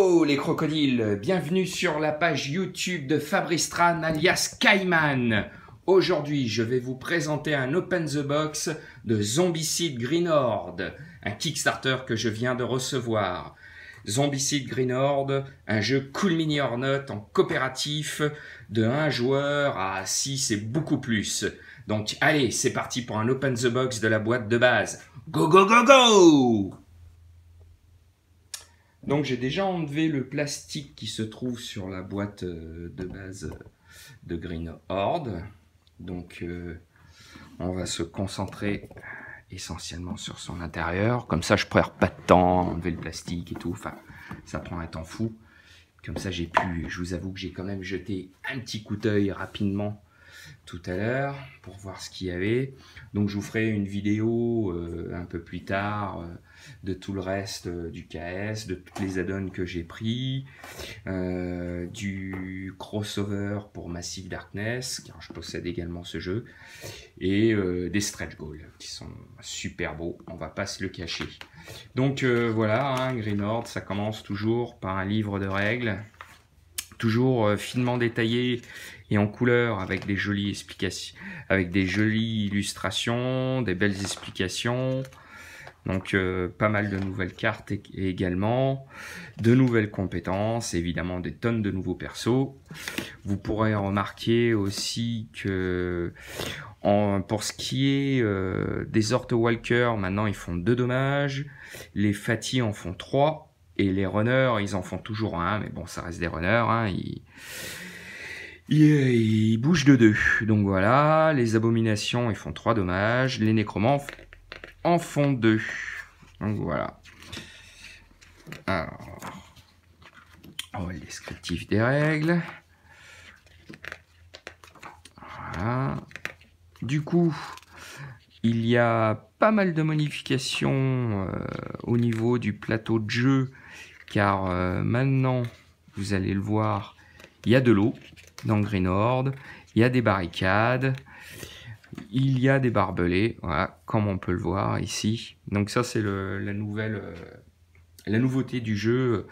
Hello les crocodiles, bienvenue sur la page YouTube de Fabrice Tran alias Kaiman. Aujourd'hui, je vais vous présenter un Open the Box de Zombicide Green Horde, un Kickstarter que je viens de recevoir. Zombicide Green Horde, un jeu Cool Mini or Not en coopératif de 1 joueur à 6 et beaucoup plus. Donc allez, c'est parti pour un Open the Box de la boîte de base. Go go go go! Donc j'ai déjà enlevé le plastique qui se trouve sur la boîte de base de Green Horde. Donc on va se concentrer essentiellement sur son intérieur. Comme ça je perds pas de temps à enlever le plastique et tout. Enfin, ça prend un temps fou. Comme ça j'ai pu, je vous avoue que j'ai quand même jeté un petit coup d'œil rapidement tout à l'heure pour voir ce qu'il y avait. Donc je vous ferai une vidéo un peu plus tard de tout le reste du KS, de toutes les add-ons que j'ai pris, du crossover pour Massive Darkness, car je possède également ce jeu, et des stretch goals qui sont super beaux, on va pas se le cacher. Donc voilà, hein, Green Horde, ça commence toujours par un livre de règles, toujours finement détaillé et en couleur, avec des jolies explications, avec des jolies illustrations, des belles explications. Donc pas mal de nouvelles cartes également, de nouvelles compétences, évidemment des tonnes de nouveaux persos. Vous pourrez remarquer aussi que pour ce qui est des Orthwalkers, maintenant ils font 2 dommages, les Fati en font 3. Et les runners, ils en font toujours un, mais bon, ça reste des runners, hein, ils bougent de 2. Donc voilà, les abominations, ils font 3 dommages, les nécromants en font 2. Donc voilà. Alors, on va le descriptif des règles. Voilà. Du coup, il y a pas mal de modifications au niveau du plateau de jeu, car maintenant, vous allez le voir, il y a de l'eau dans Green Horde, il y a des barricades, il y a des barbelés, voilà, comme on peut le voir ici. Donc ça, c'est la nouveauté du jeu.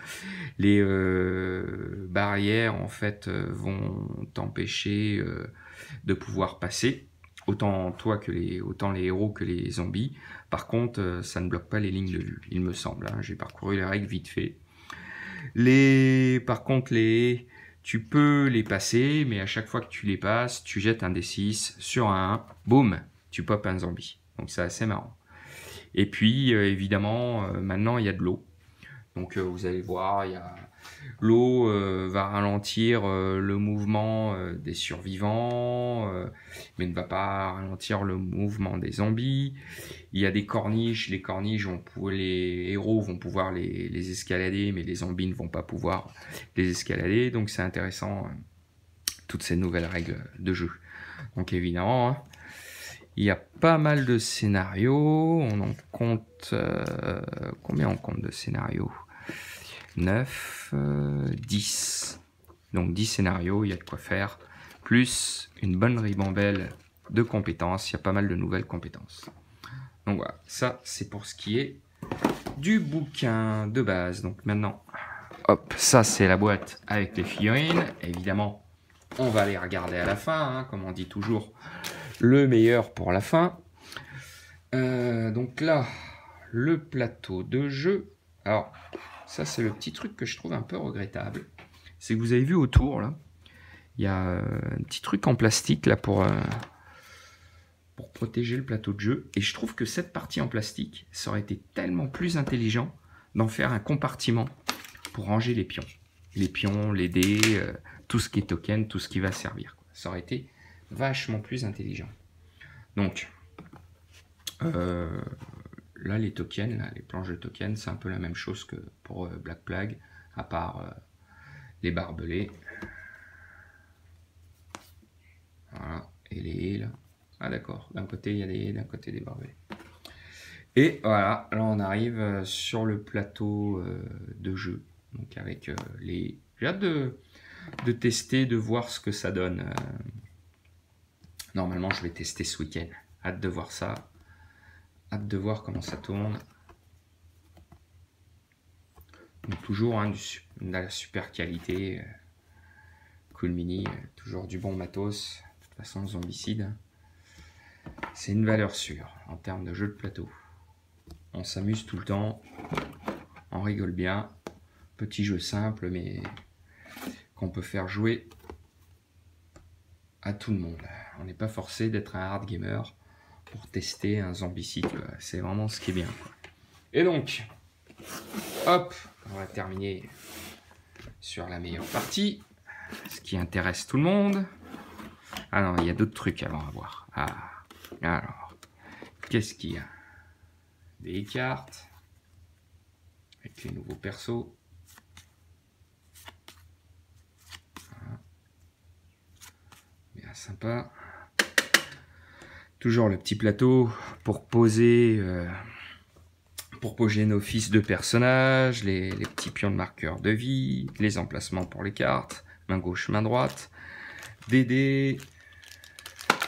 Les barrières, en fait, vont t'empêcher de pouvoir passer. Autant les héros que les zombies. Par contre, ça ne bloque pas les lignes de vue, il me semble. Hein. J'ai parcouru les règles vite fait. Par contre, tu peux les passer, mais à chaque fois que tu les passes, tu jettes un D6 sur un 1, boum, tu popes un zombie. Donc c'est assez marrant. Et puis, évidemment, maintenant, il y a de l'eau. Donc vous allez voir, l'eau va ralentir le mouvement des survivants, mais ne va pas ralentir le mouvement des zombies. Il y a des corniches, les corniches, les héros vont pouvoir les escalader, mais les zombies ne vont pas pouvoir les escalader. Donc c'est intéressant, toutes ces nouvelles règles de jeu. Donc évidemment, hein, il y a pas mal de scénarios, on en compte, combien on compte de scénarios? 9, 10, donc 10 scénarios, il y a de quoi faire, plus une bonne ribambelle de compétences, il y a pas mal de nouvelles compétences. Donc voilà, ça c'est pour ce qui est du bouquin de base. Donc maintenant, hop, ça c'est la boîte avec les figurines, évidemment on va les regarder à la fin, hein, comme on dit toujours, le meilleur pour la fin. Donc là, le plateau de jeu, alors ça c'est le petit truc que je trouve un peu regrettable, c'est que vous avez vu autour là, il y a un petit truc en plastique là pour protéger le plateau de jeu, et je trouve que cette partie en plastique, ça aurait été tellement plus intelligent d'en faire un compartiment pour ranger les pions, les dés, tout ce qui est token, tout ce qui va servir, quoi. Ça aurait été vachement plus intelligent. Donc là, les tokens, là, les planches de tokens, c'est un peu la même chose que pour Black Plague, à part les barbelés. Voilà, et les haies, là. Ah d'accord, d'un côté il y a des haies, d'un côté des barbelés. Et voilà, là on arrive sur le plateau de jeu. Donc avec les... J'ai hâte de tester, de voir ce que ça donne. Normalement je vais tester ce week-end. Hâte de voir ça. Hâte de voir comment ça tourne. Donc toujours hein, de la super qualité. Cool Mini, toujours du bon matos. De toute façon, zombicide, c'est une valeur sûre en termes de jeu de plateau. On s'amuse tout le temps, on rigole bien. Petit jeu simple, mais qu'on peut faire jouer à tout le monde. On n'est pas forcé d'être un hard gamer pour tester un zombicide. C'est vraiment ce qui est bien, quoi. Et donc, hop, on va terminer sur la meilleure partie, ce qui intéresse tout le monde. Ah non, il y a d'autres trucs avant à voir. Ah, alors, qu'est-ce qu'il y a? Des cartes avec les nouveaux persos. Voilà. Bien sympa. Toujours le petit plateau pour poser nos fiches de personnages, les petits pions de marqueur de vie, les emplacements pour les cartes, main gauche, main droite, des dés,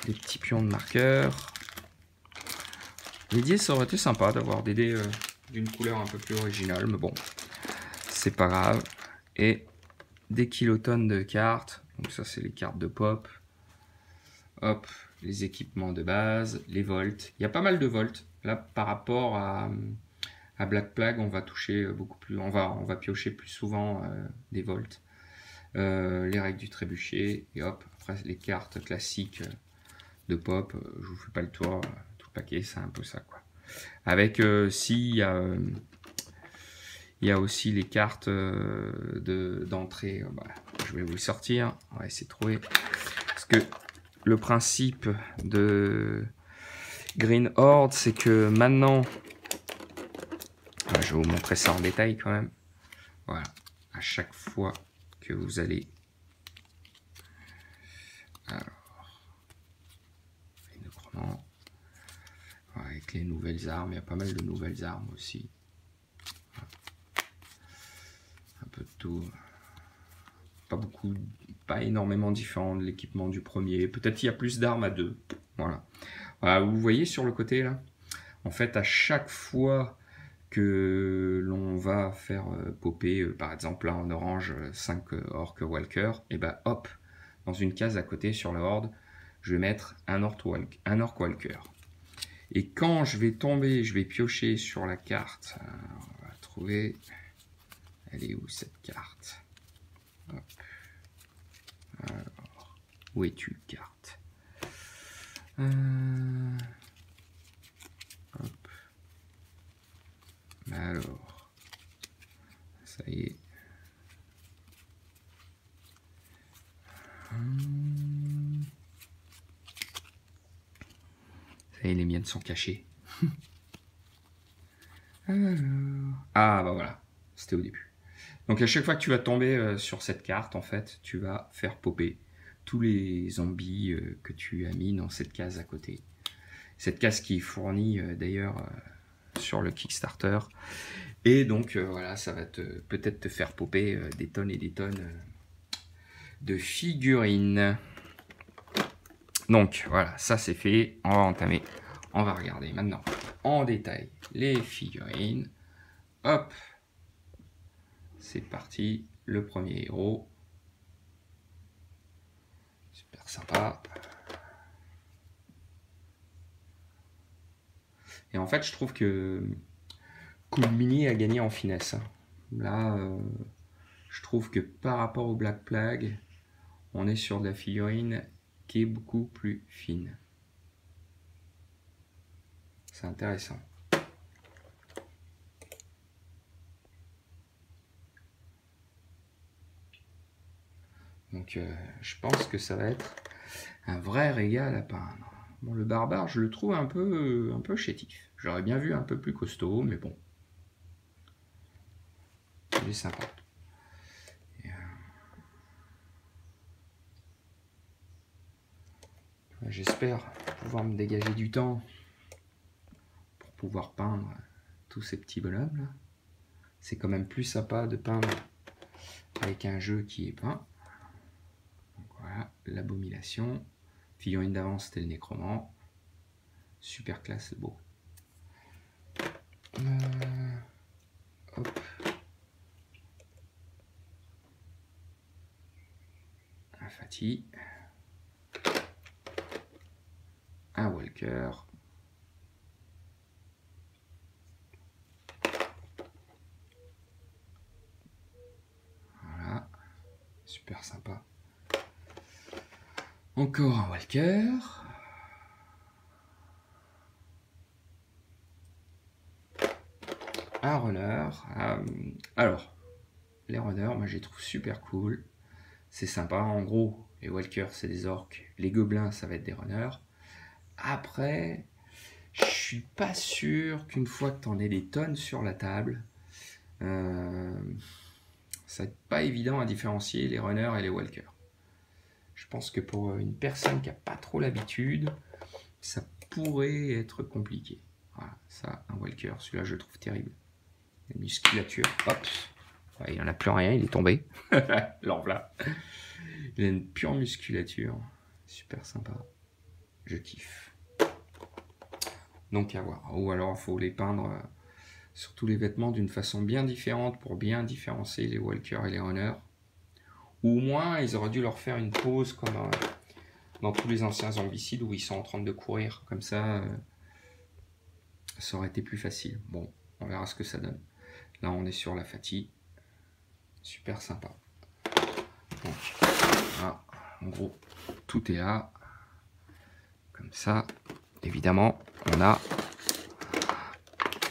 des petits pions de marqueur. Les dés, ça aurait été sympa d'avoir des dés d'une couleur un peu plus originale, mais bon, c'est pas grave. Et des kilotonnes de cartes, donc ça c'est les cartes de pop. Hop, les équipements de base, les volts. Il y a pas mal de volts. Là, par rapport à Black Plague, on va toucher beaucoup plus, on va piocher plus souvent des volts. Les règles du trébuchet, et hop, après les cartes classiques de pop, je vous fais pas le tour, tout le paquet, c'est un peu ça, quoi. Avec, il y a aussi les cartes d'entrée, je vais vous le sortir, on va essayer de trouver, parce que le principe de Green Horde, c'est que maintenant, je vais vous montrer ça en détail quand même. Voilà, à chaque fois que vous allez... Alors, avec les nouvelles armes, il y a pas mal de nouvelles armes aussi. Un peu de tout. Pas beaucoup, pas énormément différent de l'équipement du premier. Peut-être il y a plus d'armes à 2. Voilà. Voilà, vous voyez sur le côté là, en fait à chaque fois que l'on va faire popper, par exemple là en orange 5 Orc Walker, et ben hop, dans une case à côté sur la horde, je vais mettre un Orc Walker. Et quand je vais tomber, je vais piocher sur la carte, on va trouver, elle est où cette carte? Hop. Alors, où es-tu, carte? Hop. Alors, ça y est. Ça y est, les miennes sont cachées. Alors... Ah, bah voilà, c'était au début. Donc à chaque fois que tu vas tomber sur cette carte, en fait, tu vas faire popper tous les zombies que tu as mis dans cette case à côté. Cette case qui est fournie d'ailleurs sur le Kickstarter. Et donc voilà, ça va peut-être te faire popper des tonnes et des tonnes de figurines. Donc voilà, ça c'est fait. On va entamer. On va regarder maintenant en détail les figurines. Hop, c'est parti. Le premier héros. Super sympa. Et en fait, je trouve que Cool Mini a gagné en finesse. Là, je trouve que par rapport au Black Plague, on est sur de la figurine qui est beaucoup plus fine. C'est intéressant. Donc, je pense que ça va être un vrai régal à peindre. Bon, le barbare, je le trouve un peu chétif. J'aurais bien vu un peu plus costaud, mais bon. Il est sympa. J'espère pouvoir me dégager du temps pour pouvoir peindre tous ces petits bonhommes là. C'est quand même plus sympa de peindre avec un jeu qui est peint. Donc voilà, l'abomination. Figurine d'avance, c'était le nécromant. Super classe, beau. Hop. Fatty. Un Walker. Voilà. Super sympa. Encore un Walker. Un runner. Alors, les runners, moi je les trouve super cool. C'est sympa. En gros, les walkers, c'est des orques. Les gobelins, ça va être des runners. Après, je suis pas sûr qu'une fois que tu en aies des tonnes sur la table, ça n'est pas évident à différencier les runners et les walkers. Je pense que pour une personne qui n'a pas trop l'habitude, ça pourrait être compliqué. Voilà, ça, un walker, celui-là je le trouve terrible. La musculature, hop, ouais, il n'en a plus rien, il est tombé. L'enveloppe. Il a une pure musculature, super sympa. Je kiffe. Donc à voir. Ou alors il faut les peindre sur tous les vêtements d'une façon bien différente pour bien différencier les walkers et les runners. Ou au moins ils auraient dû leur faire une pause comme dans tous les anciens zombicides où ils sont en train de courir. Comme ça, ça aurait été plus facile. Bon, on verra ce que ça donne. Là on est sur la Fatty. Super sympa. Donc voilà, en gros, tout est là. Comme ça, évidemment, on a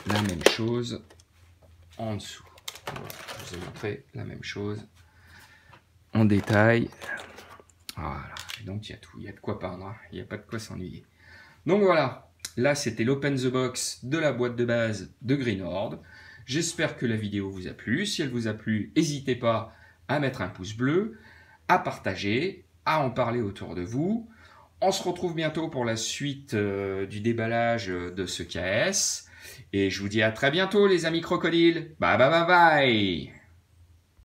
la même chose en dessous. Voilà, je vous ai montré la même chose en détail. Voilà, et donc il y a tout, il y a de quoi peindre, hein. Il n'y a pas de quoi s'ennuyer. Donc voilà, là c'était l'Open the Box de la boîte de base de Green Horde. J'espère que la vidéo vous a plu. Si elle vous a plu, n'hésitez pas à mettre un pouce bleu, à partager, à en parler autour de vous. On se retrouve bientôt pour la suite du déballage de ce KS. Et je vous dis à très bientôt les amis crocodiles. Bye bye bye bye.